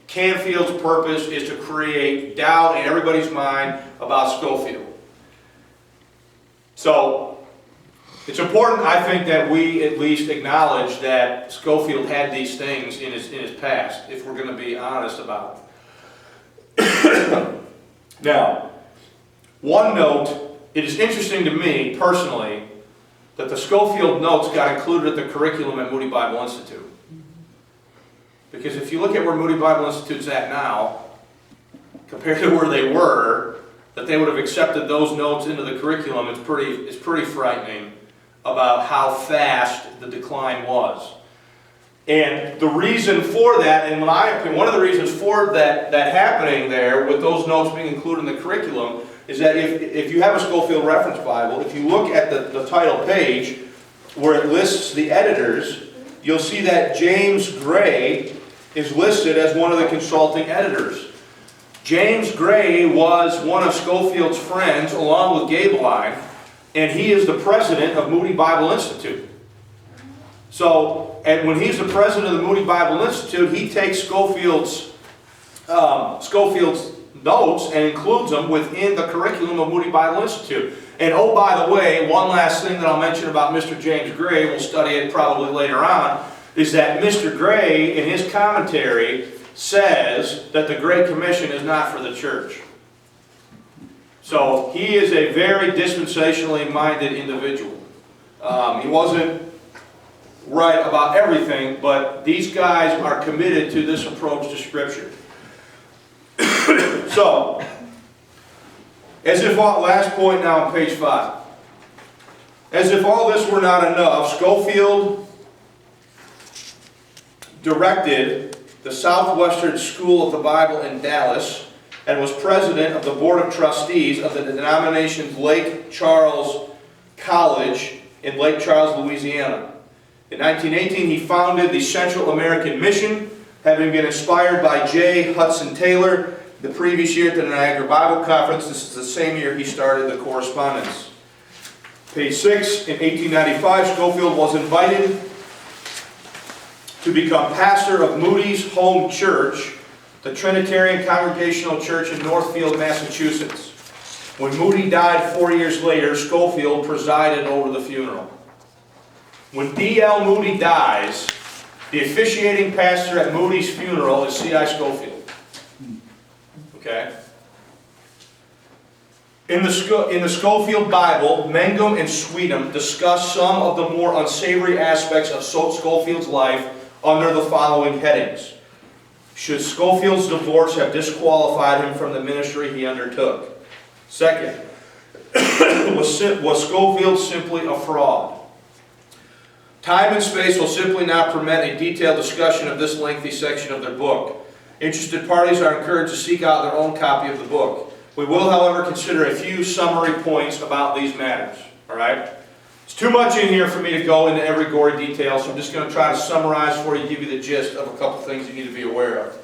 A: Canfield's purpose is to create doubt in everybody's mind about Scofield. So, it's important, I think, that we at least acknowledge that Scofield had these things in his past, if we're going to be honest about it. Now, one note, it is interesting to me, personally, that the Scofield notes got included at the curriculum at Moody Bible Institute. Because if you look at where Moody Bible Institute's at now, compared to where they were, that they would have accepted those notes into the curriculum, it's pretty frightening about how fast the decline was. And the reason for that, in my opinion, one of the reasons for that happening there, with those notes being included in the curriculum, is that if you have a Scofield Reference Bible, if you look at the title page, where it lists the editors, you'll see that James Gray is listed as one of the consulting editors. James Gray was one of Scofield's friends, along with Gaebelein, and he is the president of Moody Bible Institute. So, and when he's the president of the Moody Bible Institute, he takes Scofield's notes and includes them within the curriculum of Moody Bible Institute. And oh, by the way, one last thing that I'll mention about Mr. James Gray, we'll study it probably later on, is that Mr. Gray, in his commentary, says that the Great Commission is not for the church. So he is a very dispensationally minded individual. He wasn't right about everything, but these guys are committed to this approach to Scripture. So, as if all, last point now on page 5. As if all this were not enough, Scofield directed the Southwestern School of the Bible in Dallas and was president of the Board of Trustees of the denomination's Lake Charles College in Lake Charles, Louisiana. In 1918, he founded the Central American Mission, having been inspired by J. Hudson Taylor the previous year at the Niagara Bible Conference. This is the same year he started the correspondence. Page 6, in 1895, Scofield was invited to become pastor of Moody's Home Church, the Trinitarian Congregational Church in Northfield, Massachusetts. When Moody died 4 years later, Scofield presided over the funeral. When D.L. Moody dies, the officiating pastor at Moody's funeral is C.I. Scofield. Okay? In the Scofield Bible, Mangum and Sweetum discuss some of the more unsavory aspects of Scofield's life under the following headings. Should Scofield's divorce have disqualified him from the ministry he undertook? Second, was Scofield simply a fraud? Time and space will simply not permit a detailed discussion of this lengthy section of their book. Interested parties are encouraged to seek out their own copy of the book. We will, however, consider a few summary points about these matters. All right? It's too much in here for me to go into every gory detail, so I'm just going to try to summarize for you, give you the gist of a couple things you need to be aware of.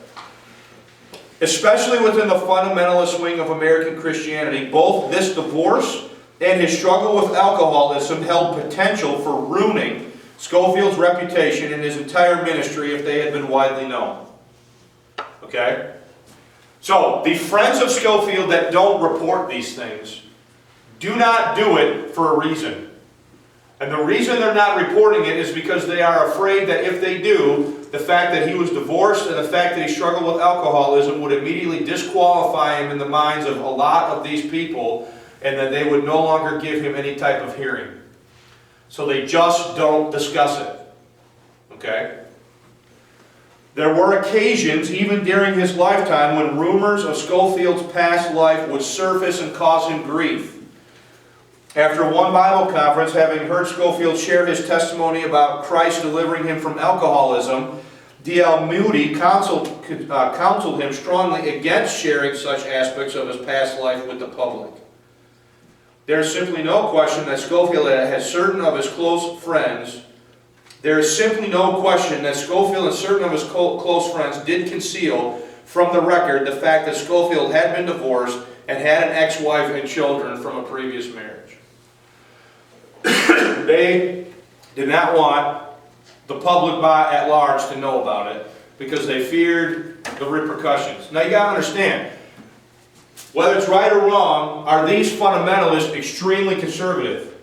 A: Especially within the fundamentalist wing of American Christianity, both this divorce and his struggle with alcoholism held potential for ruining Scofield's reputation and his entire ministry if they had been widely known. Okay? So, the friends of Scofield that don't report these things do not do it for a reason. And the reason they're not reporting it is because they are afraid that if they do, the fact that he was divorced and the fact that he struggled with alcoholism would immediately disqualify him in the minds of a lot of these people, and that they would no longer give him any type of hearing. So they just don't discuss it. Okay? There were occasions, even during his lifetime, when rumors of Scofield's past life would surface and cause him grief. After one Bible conference, having heard Scofield share his testimony about Christ delivering him from alcoholism, D.L. Moody counseled him strongly against sharing such aspects of his past life with the public. There is simply no question that Scofield had certain of his close friends. There is simply no question that Scofield and certain of his close friends did conceal from the record the fact that Scofield had been divorced and had an ex-wife and children from a previous marriage. They did not want the public at large to know about it because they feared the repercussions. Now you got to understand, whether it's right or wrong, are these fundamentalists extremely conservative?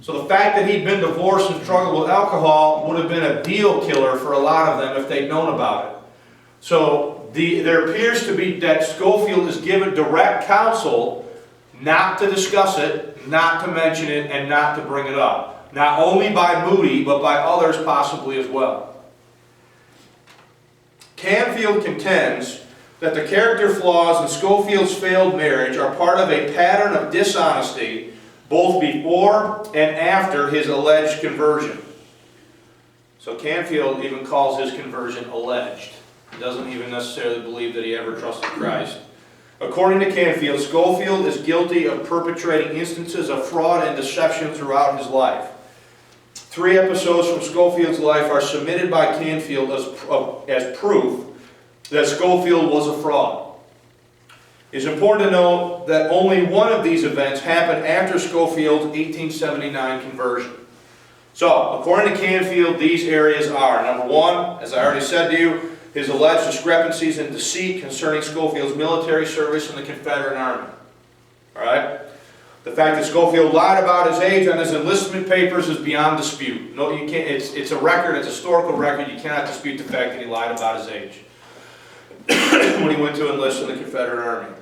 A: So the fact that he'd been divorced and struggled with alcohol would have been a deal killer for a lot of them if they'd known about it. So there appears to be that Scofield is given direct counsel not to discuss it, not to mention it, and not to bring it up. Not only by Moody, but by others possibly as well. Canfield contends that the character flaws in Scofield's failed marriage are part of a pattern of dishonesty both before and after his alleged conversion. So Canfield even calls his conversion alleged. He doesn't even necessarily believe that he ever trusted Christ. According to Canfield, Scofield is guilty of perpetrating instances of fraud and deception throughout his life. 3 episodes from Scofield's life are submitted by Canfield as proof that Scofield was a fraud. It's important to note that only one of these events happened after Scofield's 1879 conversion. So, according to Canfield, these areas are, number 1, as I already said to you, his alleged discrepancies and deceit concerning Scofield's military service in the Confederate Army. Alright? The fact that Scofield lied about his age on his enlistment papers is beyond dispute. No, you can't. It's a record, it's a historical record. You cannot dispute the fact that he lied about his age when he went to enlist in the Confederate Army.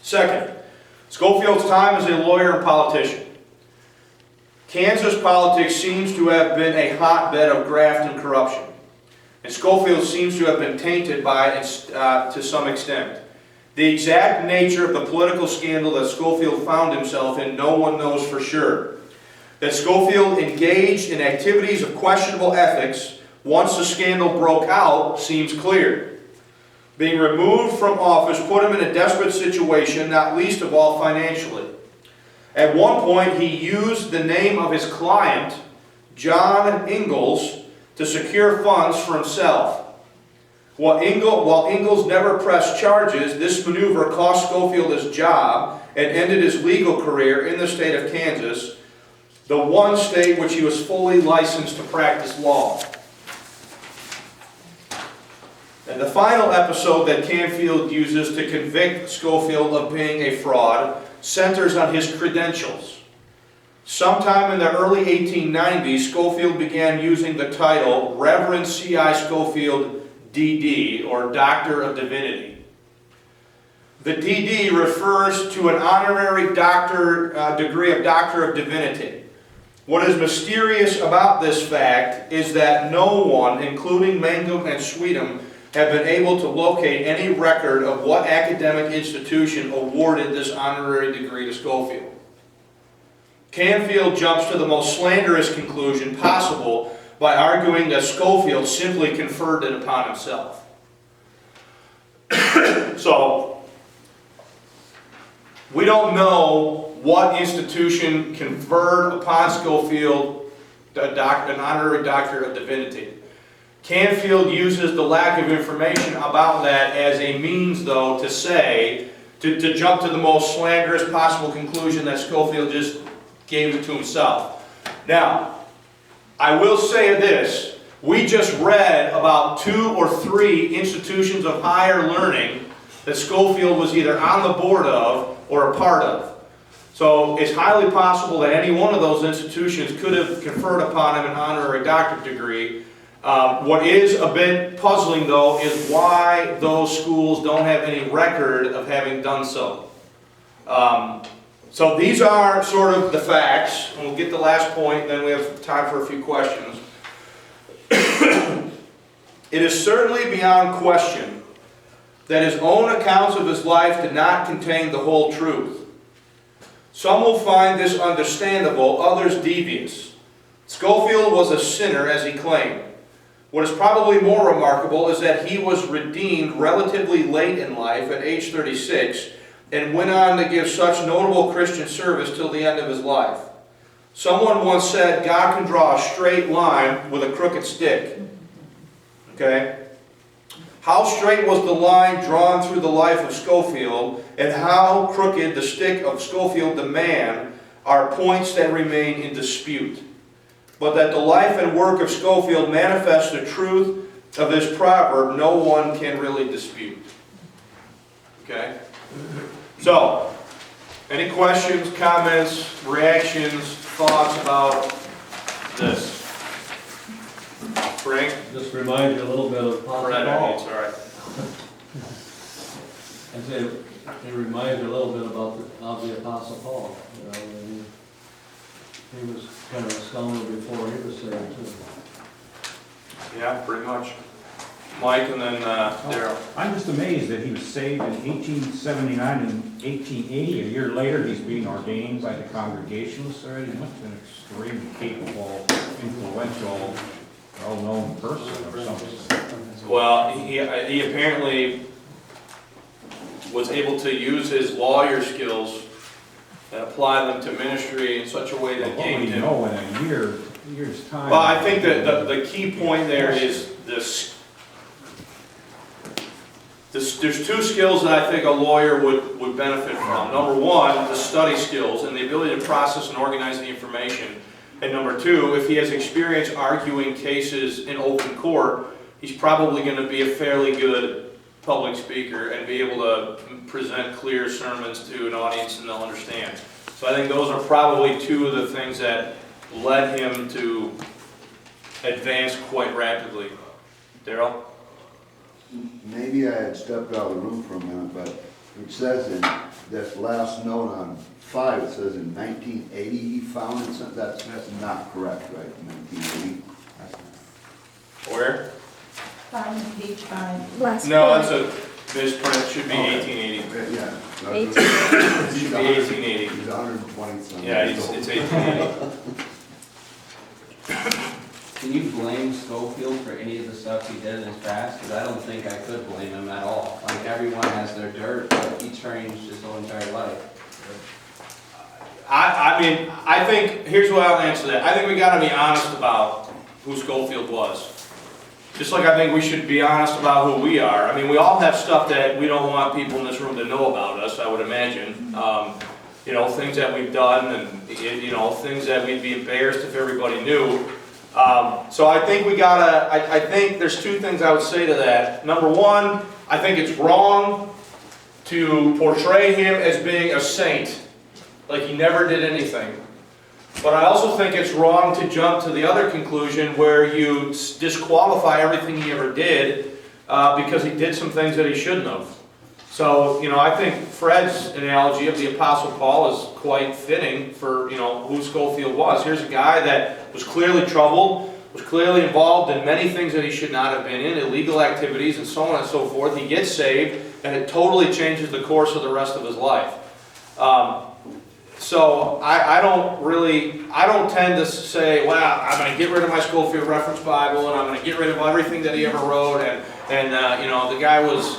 A: Second, Scofield's time as a lawyer and politician. Kansas politics seems to have been a hotbed of graft and corruption, and Scofield seems to have been tainted by it to some extent. The exact nature of the political scandal that Scofield found himself in, no one knows for sure. That Scofield engaged in activities of questionable ethics once the scandal broke out seems clear. Being removed from office put him in a desperate situation, not least of all financially. At one point, he used the name of his client, John Ingalls, to secure funds for himself. While Ingalls never pressed charges, this maneuver cost Scofield his job and ended his legal career in the state of Kansas, the one state which he was fully licensed to practice law. And the final episode that Canfield uses to convict Scofield of being a fraud centers on his credentials. Sometime in the early 1890s, Scofield began using the title Reverend C.I. Scofield, D.D., or Doctor of Divinity. The D.D. refers to an honorary degree of Doctor of Divinity. What is mysterious about this fact is that no one, including Mangum and Sweetum, have been able to locate any record of what academic institution awarded this honorary degree to Scofield. Canfield jumps to the most slanderous conclusion possible by arguing that Scofield simply conferred it upon himself. So, we don't know what institution conferred upon Scofield an honorary Doctor of Divinity. Canfield uses the lack of information about that as a means, though, to say, to jump to the most slanderous possible conclusion that Scofield just gave it to himself. Now, I will say this, we just read about 2 or 3 institutions of higher learning that Scofield was either on the board of or a part of. So it's highly possible that any one of those institutions could have conferred upon him an honorary doctorate degree. What is a bit puzzling, though, is why those schools don't have any record of having done so. So these are sort of the facts. And we'll get to the last point, then we have time for a few questions. It is certainly beyond question that his own accounts of his life did not contain the whole truth. Some will find this understandable, others devious. Scofield was a sinner, as he claimed. What is probably more remarkable is that he was redeemed relatively late in life, at age 36, and went on to give such notable Christian service till the end of his life. Someone once said, God can draw a straight line with a crooked stick. Okay? How straight was the line drawn through the life of Scofield, and how crooked the stick of Scofield the man, are points that remain in dispute. But that the life and work of Scofield manifests the truth of this proverb, no one can really dispute. Okay? So, any questions, comments, reactions, thoughts about this? Frank?
F: Just remind you a little bit of Apostle Paul.
A: All right.
F: I say it reminds you a little bit of the Apostle Paul. You know, and he was kind of a stoner before he was saved too.
A: Yeah, pretty much. Mike and then Daryl.
C: I'm just amazed that he was saved in 1879 and 1880. A year later, he's being ordained by the Congregationalists already. He must have been extremely capable, influential, well-known person or something.
A: Well, he apparently was able to use his lawyer skills and apply them to ministry in such a way that
C: What would
A: gained
C: he
A: him.
C: know in a year's time?
A: Well, I think that the key point there is this. There's 2 skills that I think a lawyer would benefit from. Number 1, the study skills and the ability to process and organize the information. And number 2, if he has experience arguing cases in open court, he's probably going to be a fairly good public speaker and be able to present clear sermons to an audience and they'll understand. So I think those are probably 2 of the things that led him to advance quite rapidly. Daryl?
G: Maybe I had stepped out of the room for a minute, but It says in that last note on 5, it says in 1980 he found it, so that's not correct, right, 1980?
A: Where?
E: Page 5. Last
A: No,
E: point.
A: that's a misprint, should be 1880.
G: Yeah.
E: Eighteen.
A: It should be 1880.
G: He's 120 something.
A: Yeah, it's 1880.
D: Can you blame Scofield for any of the stuff he did in his past? Because I don't think I could blame him at all. Like, everyone has their dirt, but he changed his whole entire life.
A: I mean, I think, here's what I'll answer that. I think we gotta be honest about who Scofield was. Just like I think we should be honest about who we are. I mean, we all have stuff that we don't want people in this room to know about us, I would imagine. You know, things that we've done and, you know, things that we'd be embarrassed if everybody knew. So I think we gotta, I think there's two things I would say to that. Number one, I think it's wrong to portray him as being a saint, like he never did anything. But I also think it's wrong to jump to the other conclusion where you disqualify everything he ever did because he did some things that he shouldn't have. So, you know, I think Fred's analogy of the Apostle Paul is quite fitting for, you know, who Scofield was. Here's a guy that was clearly troubled, was clearly involved in many things that he should not have been in, illegal activities and so on and so forth. He gets saved, and it totally changes the course of the rest of his life. So I don't tend to say, well, I'm going to get rid of my Scofield Reference Bible, and I'm going to get rid of everything that he ever wrote, and you know, the guy was,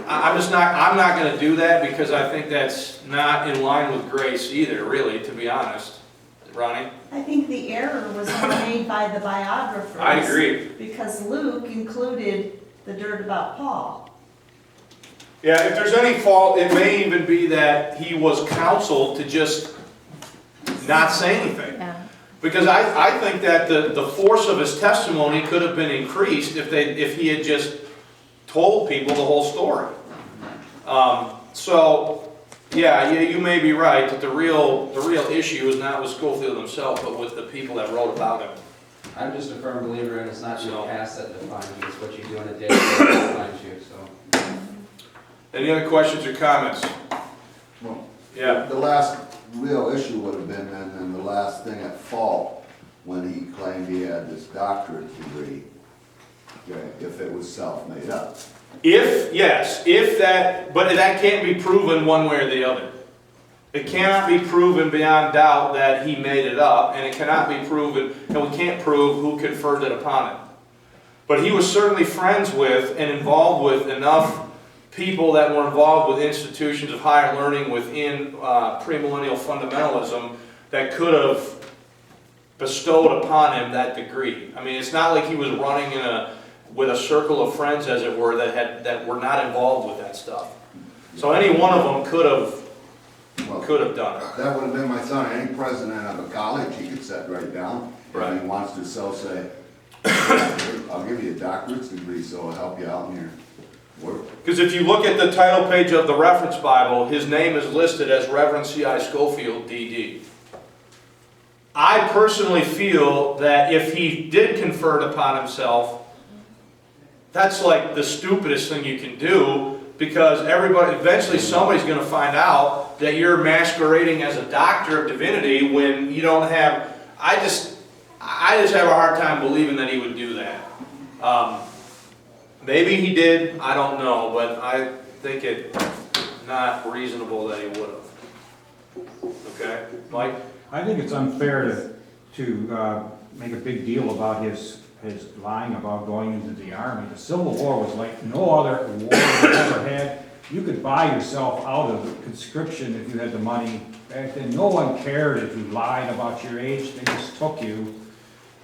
A: I'm not going to do that because I think that's not in line with grace either, really, to be honest. Ronnie?
H: I think the error was made by the biographers.
A: I agree.
H: Because Luke included the dirt about Paul.
A: Yeah, if there's any fault, it may even be that he was counseled to just not say anything.
E: Yeah.
A: Because I think that the force of his testimony could have been increased if he had just told people the whole story. So, yeah, you may be right that the real issue is not with Scofield himself, but with the people that wrote about him.
D: I'm just a firm believer, and it's not your
A: So-
D: past that defines you, it's what you do on a day that defines you, so.
A: Any other questions or comments?
G: Well,
A: Yeah.
G: the last real issue would have been then the last thing at fault when he claimed he had this doctorate degree, okay, if it was self-made up.
A: But that can't be proven one way or the other. It cannot be proven beyond doubt that he made it up, and it cannot be proven, and we can't prove who conferred it upon him. But he was certainly friends with and involved with enough people that were involved with institutions of higher learning within premillennial fundamentalism that could have bestowed upon him that degree. I mean, it's not like he was running with a circle of friends, as it were, that were not involved with that stuff. So any one of them could have done it.
G: That would have been my son. Any president of a college, he could set right down.
A: Right.
G: If he wants to say, I'll give you a doctorate's degree so it'll help you out in your work.
A: Because if you look at the title page of the reference Bible, his name is listed as Reverend C.I. Scofield, D.D. I personally feel that if he did confer it upon himself, that's like the stupidest thing you can do, because eventually somebody's going to find out that you're masquerading as a doctor of divinity when you don't have. I just have a hard time believing that he would do that. Maybe he did, I don't know, but I think it's not reasonable that he would have. Okay, Mike?
C: I think it's unfair to make a big deal about his lying about going into the army. The Civil War was like no other war we've ever had. You could buy yourself out of conscription if you had the money. Back then, no one cared if you lied about your age. They just took you.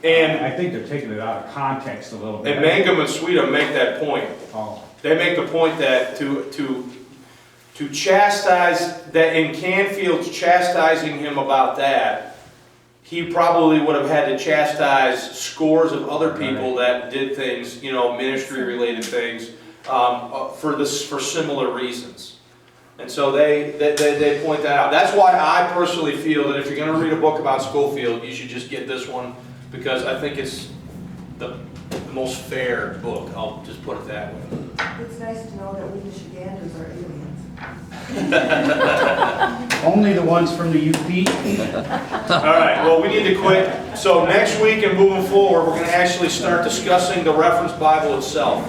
C: And I think they're taking it out of context a little bit.
A: And Mangum and Sweden make that point.
C: Oh.
A: They make the point that to chastise, that in Canfield's chastising him about that, he probably would have had to chastise scores of other people that did things, you know, ministry-related things, for similar reasons. And so they point that out. That's why I personally feel that if you're going to read a book about Scofield, you should just get this one, because I think it's the most fair book. I'll just put it that way.
I: It's nice to know that we Michiganders are aliens.
B: Only the ones from the UP?
A: All right, well, we need to quit. So next week and moving forward, we're going to actually start discussing the reference Bible itself.